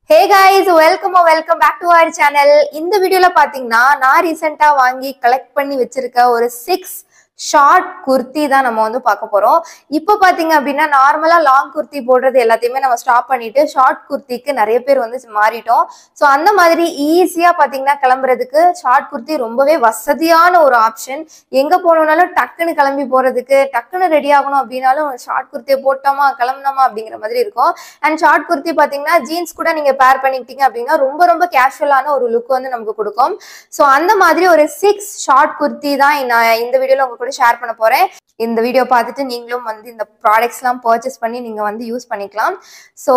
Hey guys, welcome back to our channel. இந்த வீடியோல பாத்தீங்கன்னா நான் ரீசெண்டா வாங்கி கலெக்ட் பண்ணி வச்சிருக்க ஒரு 6 ஷார்ட் குர்த்தி தான் நம்ம வந்து பார்க்க போறோம். இப்போ பாத்தீங்க அப்படின்னா நார்மலா லாங் குர்த்தி போடுறது எல்லாத்தையுமே நம்ம ஸ்டாப் பண்ணிட்டு ஷார்ட் குர்த்திக்கு நிறைய பேர் வந்து மாறிட்டோம். ஸோ அந்த மாதிரி ஈஸியா பாத்தீங்கன்னா கிளம்புறதுக்கு ஷார்ட் குர்த்தி ரொம்பவே வசதியான ஒரு ஆப்ஷன். எங்க போனோம்னாலும் டக்குன்னு கிளம்பி போறதுக்கு டக்குன்னு ரெடி ஆகணும் அப்படின்னாலும் ஷார்ட் குர்த்தியை போட்டோமா கிளம்பினோமா அப்படிங்கிற மாதிரி இருக்கும். அண்ட் ஷார்ட் குர்த்தி பாத்தீங்கன்னா ஜீன்ஸ் கூட நீங்க பேர் பண்ணிக்கிட்டீங்க அப்படின்னா ரொம்ப ரொம்ப கேஷுவலான ஒரு லுக் வந்து நமக்கு கொடுக்கும். ஸோ அந்த மாதிரி ஒரு 6 ஷார்ட் குர்த்தி தான் நான் இந்த வீடியோல உங்க கூட ஷேர் பண்ண போறேன். இந்த வீடியோ பார்த்துட்டு நீங்களும் வந்து இந்த ப்ராடக்ட்ஸ் எல்லாம் பர்ச்சேஸ் பண்ணி நீங்க வந்து யூஸ் பண்ணிக்கலாம். ஸோ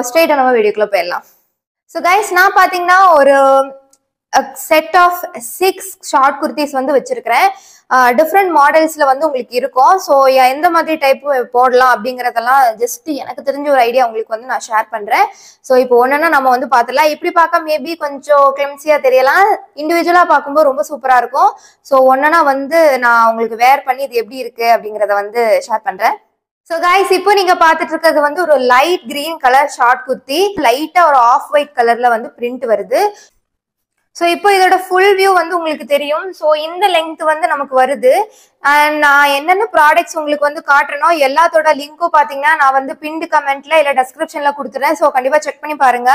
ஸ்ட்ரெயிட்டா நம்ம வீடியோக்குள்ள போயிடலாம். ஸோ கைஸ் நான் பாத்தீங்கன்னா ஒரு செட் ஆஃப் 6 ஷார்ட் குர்த்திஸ் வந்து வச்சிருக்கிறேன். டிஃப்ரெண்ட் மாடல்ஸ்ல வந்து உங்களுக்கு இருக்கும். ஸோ எந்த மாதிரி டைப் போடலாம் அப்படிங்கறதெல்லாம் ஜஸ்ட் எனக்கு தெரிஞ்ச ஒரு ஐடியா உங்களுக்கு வந்து நான் ஷேர் பண்றேன். ஸோ இப்போ ஒன்னா நம்ம வந்து பார்த்துலாம். இப்படி பார்க்க மேபி கொஞ்சம் கிளம்சியா தெரியலாம், இண்டிவிஜுவலா பார்க்கும்போது ரொம்ப சூப்பரா இருக்கும். ஸோ ஒன்னா வந்து நான் உங்களுக்கு வேர் பண்ணி இது எப்படி இருக்கு அப்படிங்கறத வந்து ஷேர் பண்றேன். ஸோ கைஸ் இப்போ நீங்க பாத்துட்டு இருக்கிறது வந்து ஒரு light green colour short kurti, லைட்டா ஒரு ஆஃப் ஒயிட் கலர்ல வந்து பிரிண்ட் வருது. ஸோ இப்போ இதோட ஃபுல் வியூ வந்து உங்களுக்கு தெரியும். ஸோ இந்த லெங்த் வந்து நமக்கு வருது. அண்ட் நான் என்னென்ன ப்ராடக்ட்ஸ் உங்களுக்கு வந்து காட்டுறனோ எல்லாத்தோட லிங்க்கும் பார்த்தீங்கன்னா நான் வந்து பின்டு கமெண்ட்ல இல்லை டெஸ்கிரிப்ஷன்ல கொடுத்துறேன். ஸோ கண்டிப்பா செக் பண்ணி பாருங்க.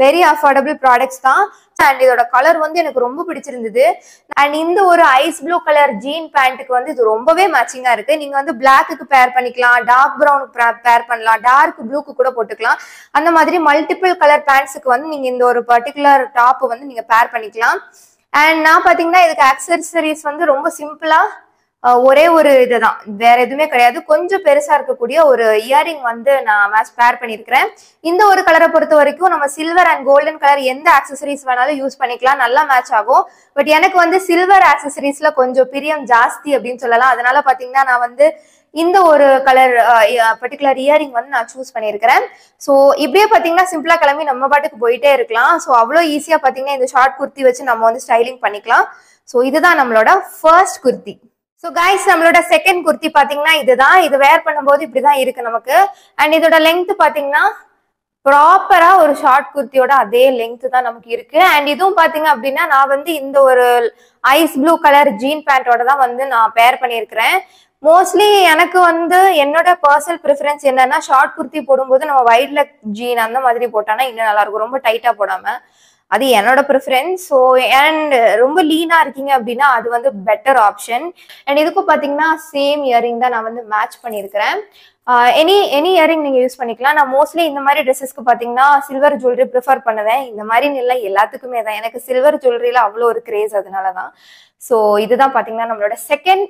வெரி அஃபோர்டபுள் ப்ராடக்ட்ஸ் தான். அண்ட் இதோட கலர் வந்து எனக்கு ரொம்ப பிடிச்சிருந்தது. அண்ட் இந்த ஒரு ஐஸ் ப்ளூ கலர் ஜீன் பேண்ட்டுக்கு வந்து இது ரொம்பவே மேட்சிங்கா இருக்கு. நீங்க வந்து பிளாக்கு பேர் பண்ணிக்கலாம், டார்க் ப்ரௌனுக்கு பேர் பண்ணலாம், டார்க் ப்ளூக்கு கூட போட்டுக்கலாம். அந்த மாதிரி மல்டிபிள் கலர் பேண்ட்ஸுக்கு வந்து நீங்க இந்த ஒரு பர்டிகுலர் டாப் வந்து நீங்க பேர் பண்ணிக்கலாம். அண்ட் நான் பாத்தீங்கன்னா இதுக்கு ஆக்சசரிஸ் வந்து ரொம்ப சிம்பிளா ஒரே ஒரு இதுதான், வேற எதுவுமே கிடையாது. கொஞ்சம் பெருசா இருக்கக்கூடிய ஒரு இயரிங் வந்து நான் மேட்ச் பேர் பண்ணிருக்கிறேன். இந்த ஒரு கலரை பொறுத்த வரைக்கும் நம்ம சில்வர் அண்ட் கோல்டன் கலர் எந்த ஆக்சசரிஸ் வேணாலும் யூஸ் பண்ணிக்கலாம், நல்லா மேட்ச் ஆகும். பட் எனக்கு வந்து சில்வர் ஆக்சசரிஸ்ல கொஞ்சம் பிரியம் ஜாஸ்தி அப்படின்னு சொல்லலாம். அதனால பாத்தீங்கன்னா நான் வந்து இந்த ஒரு கலர் பர்டிகுலர் இயரிங் வந்து நான் சூஸ் பண்ணியிருக்கிறேன். ஸோ இப்படியே பார்த்தீங்கன்னா சிம்பிளா கிளம்பி நம்ம பாட்டுக்கு போயிட்டே இருக்கலாம். ஸோ அவ்வளோ ஈஸியா பார்த்தீங்கன்னா இந்த ஷார்ட் குர்த்தி வச்சு நம்ம வந்து ஸ்டைலிங் பண்ணிக்கலாம். ஸோ இதுதான் நம்மளோட ஃபர்ஸ்ட் குர்த்தி. ஸோ கைஸ் நம்மளோட செகண்ட் குர்த்தி பார்த்தீங்கன்னா இதுதான். இது வேர் பண்ணும்போது இப்படிதான் இருக்கு நமக்கு. அண்ட் இதோட லென்த் பார்த்தீங்கன்னா ப்ராப்பரா ஒரு ஷார்ட் குர்த்தியோட அதே லென்த் தான் நமக்கு இருக்கு. அண்ட் இதுவும் பாத்தீங்க அப்படின்னா நான் வந்து இந்த ஒரு ஐஸ் ப்ளூ கலர் ஜீன் பேண்டோட தான் வந்து நான் பேர் பண்ணியிருக்கிறேன். மோஸ்ட்லி எனக்கு வந்து என்னோட பர்சனல் ப்ரிஃபரன்ஸ் என்னன்னா ஷார்ட் குர்த்தி போடும்போது நம்ம வைட் லெக் ஜீன் அந்த மாதிரி போட்டானா இன்னும் நல்லா இருக்கும், ரொம்ப டைட்டா போடாம. அது என்னோட ப்ரிஃபரன்ஸ். ஸோ அண்ட் ரொம்ப லீனா இருக்கீங்க அப்படின்னா அது வந்து பெட்டர் ஆப்ஷன். அண்ட் இதுக்கும் பார்த்தீங்கன்னா சேம் இயரிங் தான் நான் வந்து மேட்ச் பண்ணியிருக்கிறேன். எனி இயரிங் நீங்க யூஸ் பண்ணிக்கலாம். நான் மோஸ்ட்லி இந்த மாதிரி ட்ரெஸ்ஸஸ்க்கு பார்த்தீங்கன்னா சில்வர் ஜுவல்லரி ப்ரிஃபர் பண்ணுவேன். இந்த மாதிரி இல்லை, எல்லாத்துக்குமே தான். எனக்கு சில்வர் ஜுவல்லரியில அவ்வளோ ஒரு கிரேஸ், அதனால தான். ஸோ இதுதான் பார்த்தீங்கன்னா நம்மளோட செகண்ட்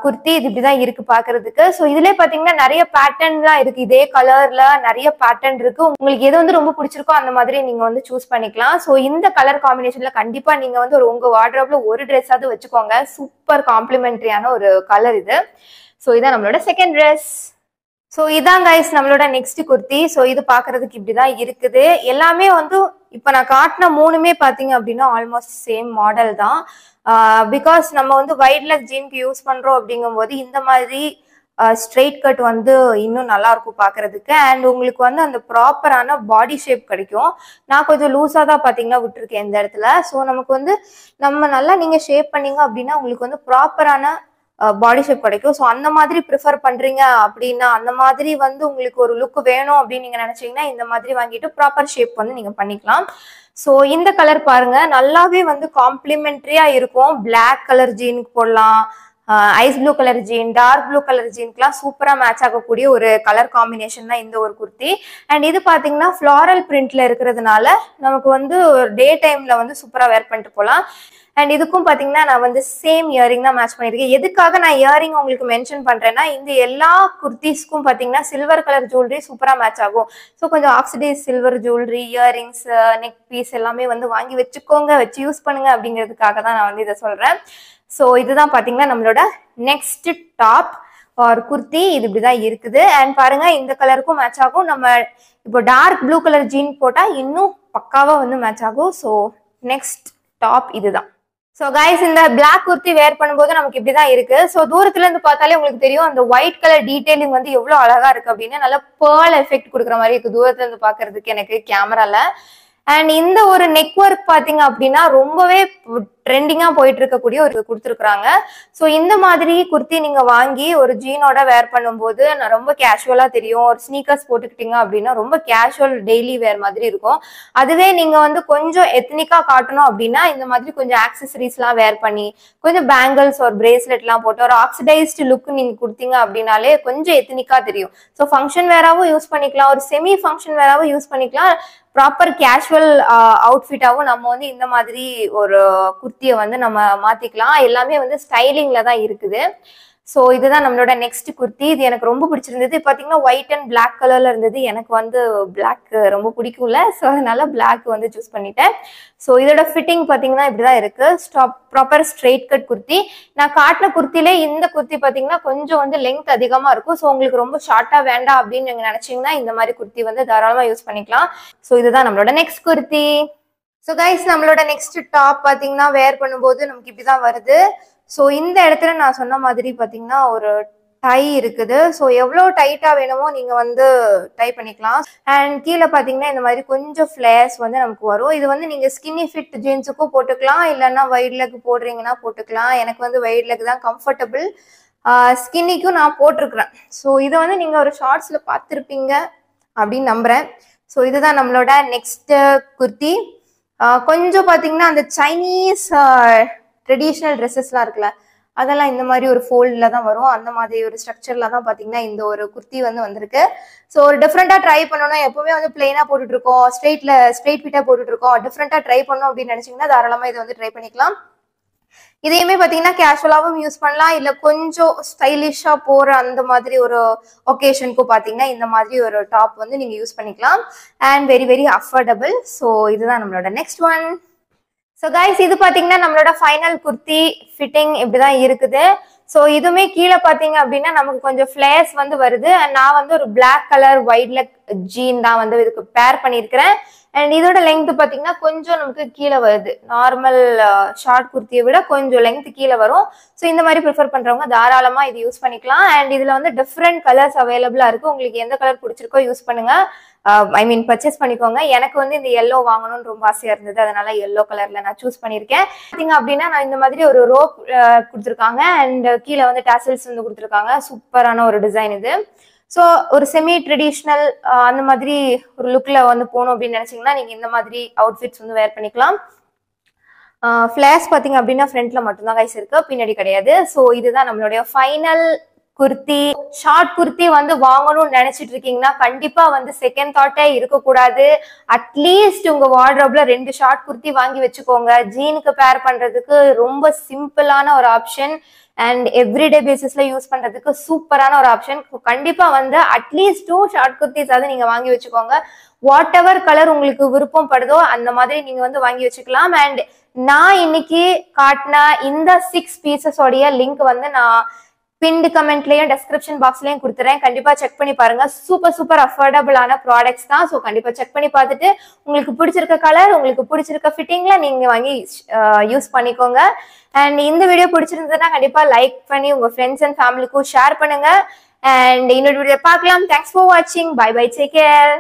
குர்த்தி. இது இப்படிதான் இருக்கு பாக்குறதுக்கு. ஸோ இதுல பாத்தீங்கன்னா நிறைய பேட்டர்ன்லாம் இருக்கு, இதே கலர்ல நிறைய பேட்டர்ன் இருக்கு. உங்களுக்கு எது வந்து ரொம்ப பிடிச்சிருக்கோ அந்த மாதிரி நீங்க வந்து சூஸ் பண்ணிக்கலாம். ஸோ இந்த கலர் காம்பினேஷன்ல கண்டிப்பா நீங்க வந்து உங்க வார்ட்ரோப்ல ஒரு ட்ரெஸ்ஸாவது வச்சுக்கோங்க. சூப்பர் காம்ப்ளிமெண்டரியான ஒரு கலர் இது. ஸோ இதான் நம்மளோட செகண்ட் ட்ரெஸ். ஸோ இதான் கைஸ் நம்மளோட நெக்ஸ்ட் குர்த்தி. ஸோ இது பாக்குறதுக்கு இப்படிதான் இருக்குது. எல்லாமே வந்து இப்ப நான் காட்டின மூணுமே பாத்தீங்க அப்படின்னா ஆல்மோஸ்ட் சேம் மாடல் தான். பிகாஸ் நம்ம வந்து வைட் லெக் ஜீனுக்கு யூஸ் பண்றோம் அப்படிங்கும் போது இந்த மாதிரி ஸ்ட்ரெயிட் கட் வந்து இன்னும் நல்லா இருக்கும் பாக்குறதுக்கு. அண்ட் உங்களுக்கு வந்து அந்த ப்ராப்பரான பாடி ஷேப் கிடைக்கும். நான் கொஞ்சம் லூஸா தான் பாத்தீங்கன்னா விட்டுருக்கேன் இந்த இடத்துல. ஸோ நமக்கு வந்து நம்ம நல்லா நீங்க ஷேப் பண்ணீங்க அப்படின்னா உங்களுக்கு வந்து ப்ராப்பரான பாடி ஷேப் கிடைக்கும். ஸோ அந்த மாதிரி ப்ரிஃபர் பண்றீங்க அப்படின்னா, அந்த மாதிரி வந்து உங்களுக்கு ஒரு லுக் வேணும் அப்படின்னு நீங்க நினைச்சீங்கன்னா இந்த மாதிரி வாங்கிட்டு ப்ராப்பர் ஷேப் வந்து நீங்க பண்ணிக்கலாம். ஸோ இந்த கலர் பாருங்க, நல்லாவே வந்து காம்ப்ளிமெண்டரியா இருக்கும். பிளாக் கலர் ஜீனுக்கு போடலாம், ice blue colour jean, dark blue colour ஜீனுக்குலாம் சூப்பரா மேட்ச் ஆகக்கூடிய ஒரு கலர் காம்பினேஷன் தான் இந்த ஒரு குர்த்தி. அண்ட் இது பாத்தீங்கன்னா ஃபிளாரல் பிரிண்ட்ல இருக்கிறதுனால நமக்கு வந்து டே டைம்ல வந்து சூப்பரா வேர் பண்ணிட்டு போகலாம். அண்ட் இதுக்கும் பாத்தீங்கன்னா நான் வந்து சேம் இயரிங் தான் மேட்ச் பண்ணிருக்கேன். எதுக்காக நான் இயரிங் உங்களுக்கு மென்ஷன் பண்றேன்னா, இந்த எல்லா குர்த்திஸ்க்கும் பாத்தீங்கன்னா சில்வர் கலர் ஜுவல்லரி சூப்பரா மேட்ச் ஆகும். ஸோ கொஞ்சம் oxidise silver jewellery, earrings, neck piece எல்லாமே வந்து வாங்கி வச்சுக்கோங்க, வச்சு யூஸ் பண்ணுங்க அப்படிங்கிறதுக்காக தான் நான் வந்து இதை சொல்றேன். ஸோ இதுதான் பாத்தீங்கன்னா நம்மளோட நெக்ஸ்ட் டாப் ஆர் குர்த்தி. இது இப்படிதான் இருக்குது. அண்ட் பாருங்க இந்த கலருக்கும் மேட்ச் ஆகும். நம்ம இப்போ டார்க் ப்ளூ கலர் ஜீன் போட்டா இன்னும் பக்காவா வந்து மேட்ச் ஆகும். ஸோ நெக்ஸ்ட் டாப் இதுதான். சோ கைஸ், இந்த பிளாக் குர்த்தி வேர் பண்ணும்போது நமக்கு இப்படிதான் இருக்கு. சோ தூரத்துல இருந்து பார்த்தாலே உங்களுக்கு தெரியும் அந்த ஒயிட் கலர் டீடைலிங் வந்து எவ்வளவு அழகா இருக்கு அப்படின்னு. நல்ல பேர்ல் எஃபெக்ட் கொடுக்குற மாதிரி இருக்கு தூரத்துல இருந்து பாக்குறதுக்கு எனக்கு கேமரால. அண்ட் இந்த ஒரு நெக் ஒர்க் பாத்தீங்க அப்படின்னா ரொம்பவே ட்ரெண்டிங்கா போயிட்டு இருக்கக்கூடிய ஒரு கொடுத்துருக்காங்க. ஸோ இந்த மாதிரி குர்த்தி நீங்க வாங்கி ஒரு ஜீனோட வேர் பண்ணும்போது நான் ரொம்ப கேஷுவலா தெரியும். ஒரு ஸ்னீக்கர்ஸ் போட்டுக்கிட்டீங்க அப்படின்னா ரொம்ப கேஷுவல் டெய்லி வேர் மாதிரி இருக்கும். அதுவே நீங்க வந்து கொஞ்சம் எத்னிக்கா காட்டணும் அப்படின்னா இந்த மாதிரி கொஞ்சம் ஆக்சசரிஸ் எல்லாம் வேர் பண்ணி கொஞ்சம் பேங்கிள்ஸ் ஒரு பிரேஸ்லெட் எல்லாம் போட்டு ஒரு ஆக்சிடைஸ்டு லுக் நீங்க கொடுத்தீங்க அப்படின்னாலே கொஞ்சம் எத்னிக்கா தெரியும். ஸோ ஃபங்க்ஷன் வேராவும் யூஸ் பண்ணிக்கலாம், ஒரு செமி ஃபங்க்ஷன் வேராவும் யூஸ் பண்ணிக்கலாம், ப்ராப்பர் கேஷுவல் அவுட்ஃபிட்டாவும் நம்ம வந்து இந்த மாதிரி ஒரு குர்த்தியை வந்து நம்ம மாத்திக்கலாம். எல்லாமே வந்து ஸ்டைலிங்ல தான் இருக்குது. ஸோ இதுதான் நம்மளோட நெக்ஸ்ட் குர்த்தி. இது எனக்கு ரொம்ப பிடிச்சிருந்தது. பாத்தீங்கன்னா ஒயிட் அண்ட் பிளாக் கலர்ல இருந்தது. எனக்கு வந்து பிளாக் ரொம்ப பிடிக்கும்ல, ஸோ அதனால பிளாக் வந்து சூஸ் பண்ணிட்டேன். ஸோ இதோட ஃபிட்டிங் பாத்தீங்கன்னா இப்படிதான் இருக்கு. Proper straight cut kurti. நான் காட்டின குர்த்திலே இந்த குர்த்தி பாத்தீங்கன்னா கொஞ்சம் வந்து லெங்த் அதிகமா இருக்கும். ஸோ உங்களுக்கு ரொம்ப ஷார்ட்டா வேண்டாம் அப்படின்னு நீங்க நினைச்சீங்கன்னா இந்த மாதிரி குர்த்தி வந்து தாராளமா யூஸ் பண்ணிக்கலாம். ஸோ இதுதான் நம்மளோட நெக்ஸ்ட் குர்த்தி. ஸோ கைஸ், நம்மளோட நெக்ஸ்ட் டாப் பாத்தீங்கன்னா வேர் பண்ணும்போது நமக்கு இப்படிதான் வருது. ஸோ இந்த இடத்துல நான் சொன்ன மாதிரி பாத்தீங்கன்னா ஒரு டை இருக்குது. ஸோ எவ்வளோ டைட்டா வேணுமோ நீங்க வந்து டை பண்ணிக்கலாம். அண்ட் கீழே பாத்தீங்கன்னா இந்த மாதிரி கொஞ்சம் ஃபிளேர்ஸ் வந்து நமக்கு வரும். இது வந்து நீங்க ஸ்கின்னி ஃபிட் ஜீன்ஸுக்கும் போட்டுக்கலாம், இல்லைன்னா வைட் லெக் போடுறீங்கன்னா போட்டுக்கலாம். எனக்கு வந்து வைட் லெக் தான் கம்ஃபர்டபுள். ஸ்கின்னிக்கும் நான் போட்டிருக்கிறேன். ஸோ இதை வந்து நீங்க ஒரு ஷார்ட்ஸ்ல பார்த்துருப்பீங்க அப்படின்னு நம்புறேன். ஸோ இதுதான் நம்மளோட நெக்ஸ்ட் குர்த்தி. கொஞ்சம் பாத்தீங்கன்னா அந்த சைனீஸ் ட்ரெடிஷ்னல் ட்ரெஸ்ஸஸ்லாம் இருக்குல்ல, அதெல்லாம் இந்த மாதிரி ஒரு ஃபோல்டில் தான் வரும். அந்த மாதிரி ஒரு ஸ்ட்ரக்சர்ல தான் பாத்தீங்கன்னா இந்த ஒரு குர்த்தி வந்து வந்திருக்கு. ஸோ ஒரு டிஃப்ரெண்டா ட்ரை பண்ணணும். எப்பவுமே வந்து பிளெயினா போட்டுட்டு இருக்கோம், ஸ்ட்ரெயிட் ஃபிட்டா போட்டுட்டு இருக்கோம். டிஃப்ரெண்டா ட்ரை பண்ணணும் அப்படின்னு நினைச்சீங்கன்னா தாராளமா இதை வந்து ட்ரை பண்ணிக்கலாம். இதையுமே பாத்தீங்கன்னா கேஷுவலாவும் யூஸ் பண்ணலாம், இல்ல கொஞ்சம் ஸ்டைலிஷா போற அந்த மாதிரி ஒரு ஒகேஷனுக்கும் பாத்தீங்கன்னா இந்த மாதிரி ஒரு டாப் வந்து நீங்க யூஸ் பண்ணிக்கலாம். And very very affordable. So இதுதான் நம்மளோட நெக்ஸ்ட் ஒன். ஸோ கைஸ், இது பாத்தீங்கன்னா நம்மளோட ஃபைனல் குர்த்தி. ஃபிட்டிங் இப்படிதான் இருக்குது. ஸோ இதுவுமே கீழே பாத்தீங்க அப்படின்னா நமக்கு கொஞ்சம் ஃபிளேர்ஸ் வந்து வருது. அண்ட் நான் வந்து ஒரு black colour white leg jean தான் வந்து இதுக்கு பேர் பண்ணியிருக்கிறேன். அண்ட் இதோட லெங்த் பாத்தீங்கன்னா கொஞ்சம் நமக்கு கீழே வருது. நார்மல் ஷார்ட் குர்த்தியை விட கொஞ்சம் லெங்த் கீழே வரும். ஸோ இந்த மாதிரி ப்ரிஃபர் பண்றவங்க தாராளமா இது யூஸ் பண்ணிக்கலாம். அண்ட் இதுல வந்து டிஃப்ரெண்ட் கலர்ஸ் அவைலபிளா இருக்கு. உங்களுக்கு எந்த கலர் பிடிச்சிருக்கோ யூஸ் பண்ணுங்க, பர்ச்சேஸ் பண்ணிக்கோங்க. எனக்கு வந்து இந்த எல்லோ வாங்கணும்னு ரொம்ப ஆசையா இருந்தது, அதனால எல்லோ கலர்ல நான் சூஸ் பண்ணிருக்கேன். பாத்தீங்க அப்படின்னா நான் இந்த மாதிரி ஒரு ரோப் கொடுத்துருக்காங்க. அண்ட் கீழே வந்து டாசல்ஸ் வந்து கொடுத்துருக்காங்க. சூப்பரான ஒரு டிசைன் இது. ஸோ ஒரு செமி ட்ரெடிஷ்னல் அந்த மாதிரி ஒரு லுக்ல வந்து போகணும் அப்படின்னு நினைச்சீங்கன்னா நீங்க இந்த மாதிரி அவுட்ஃபிட்ஸ் வந்து வேர் பண்ணிக்கலாம். ஃபிளாஷ் பாத்தீங்க அப்படின்னா ஃப்ரண்ட்ல மட்டும்தான் கைஸ் இருக்கு, பின்னாடி கிடையாது. ஸோ இதுதான் நம்மளுடைய ஃபைனல் குர்த்தி. ஷார்ட் குர்த்தி வந்து வாங்கணும்னு நினைச்சிட்டு இருக்கீங்கன்னா கண்டிப்பா வந்து செகண்ட் தாட்டே இருக்கக்கூடாது. அட்லீஸ்ட் உங்க வார்ட்ரோப்ல 2 ஷார்ட் குர்த்தி வாங்கி வச்சுக்கோங்க. ஜீனுக்கு பேர் பண்றதுக்கு ரொம்ப சிம்பிளான ஒரு ஆப்ஷன். அண்ட் எவ்ரிடே பேசிஸ்ல யூஸ் பண்றதுக்கு சூப்பரான ஒரு ஆப்ஷன். கண்டிப்பா வந்து அட்லீஸ்ட் 2 ஷார்ட் குர்த்திஸ் ஆகுது நீங்க வாங்கி வச்சுக்கோங்க. வாட் எவர் கலர் உங்களுக்கு விருப்பம் படுதோ அந்த மாதிரி நீங்க வந்து வாங்கி வச்சுக்கலாம். அண்ட் நான் இன்னைக்கு காட்டின இந்த 6 பீசஸோடைய லிங்க் வந்து நான் பின்டு கமெண்ட்லயும் டெஸ்கிரிப்ஷன் பாக்ஸ்லயும் கொடுத்துறேன். கண்டிப்பா செக் பண்ணி பாருங்க. சூப்பர் அஃபோர்டபுளான ப்ராடக்ட்ஸ் தான். ஸோ கண்டிப்பா செக் பண்ணி பார்த்துட்டு உங்களுக்கு பிடிச்சிருக்க கலர், உங்களுக்கு பிடிச்சிருக்க ஃபிட்டிங்ல நீங்க வாங்கி யூஸ் பண்ணிக்கோங்க. அண்ட் இந்த வீடியோ பிடிச்சிருந்ததுன்னா கண்டிப்பா லைக் பண்ணி உங்க ஃப்ரெண்ட்ஸ் அண்ட் ஃபேமிலிக்கும் ஷேர் பண்ணுங்க. அண்ட் இன்னொரு வீடியோ பார்க்கலாம். தேங்க்ஸ் ஃபார் வாட்சிங். Bye bye, take care.